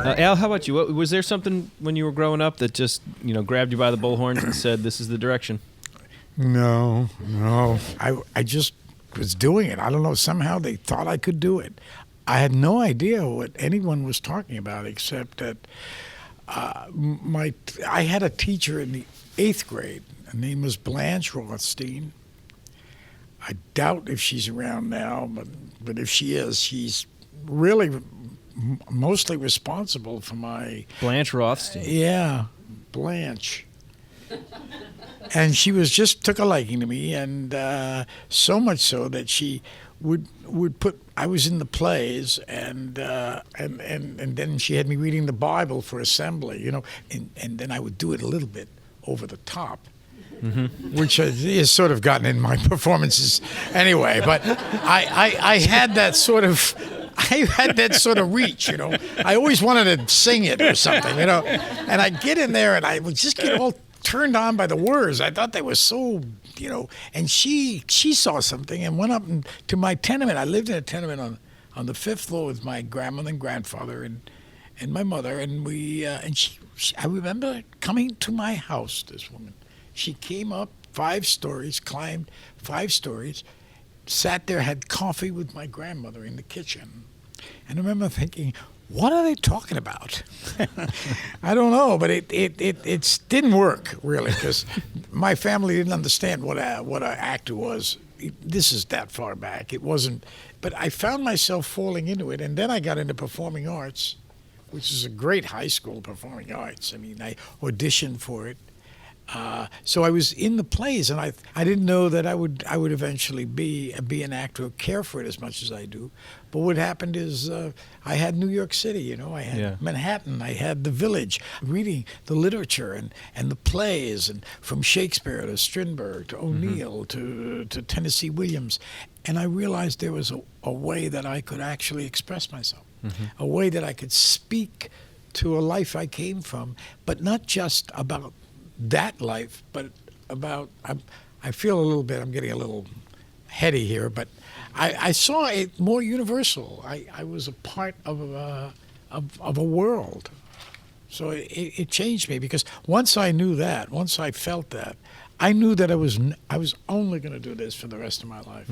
Al, how about you? Was there something when you were growing up that just, grabbed you by the bullhorns and said, this is the direction? No. I just was doing it. I don't know. Somehow they thought I could do it. I had no idea what anyone was talking about except that I had a teacher in the 8th grade. Her name was Blanche Rothstein. I doubt if she's around now, but if she is, she's really mostly responsible for my... Blanche Rothstein. Yeah, Blanche. And she took a liking to me, and so much so that she would put... I was in the plays, and then she had me reading the Bible for assembly, and then I would do it a little bit over the top. Mm-hmm. Which has sort of gotten in my performances anyway. But I had that sort of reach, I always wanted to sing it or something, And I'd get in there and I would just get all turned on by the words. I thought they were so, And she saw something and went up to my tenement. I lived in a tenement on the 5th floor with my grandmother and grandfather and my mother. And I remember coming to my house, this woman. She came up 5 stories, climbed 5 stories, sat there, had coffee with my grandmother in the kitchen. And I remember thinking, what are they talking about? I don't know, but it didn't work, really, because my family didn't understand what an actor was. This is that far back. It wasn't, but I found myself falling into it, and then I got into performing arts, which is a great high school, performing arts. I mean, I auditioned for it. So I was in the plays, and I didn't know that I would eventually be an actor or care for it as much as I do. But what happened is I had New York City, I had Manhattan, I had the Village, reading the literature and the plays, and from Shakespeare to Strindberg to O'Neill to Tennessee Williams, and I realized there was a way that I could actually express myself, a way that I could speak to a life I came from, but not just about that life, but about, I feel I'm getting a little heady here, but I saw it more universal. I was a part of a world. So it changed me, because once I knew that, once I felt that, I knew that I was only going to do this for the rest of my life.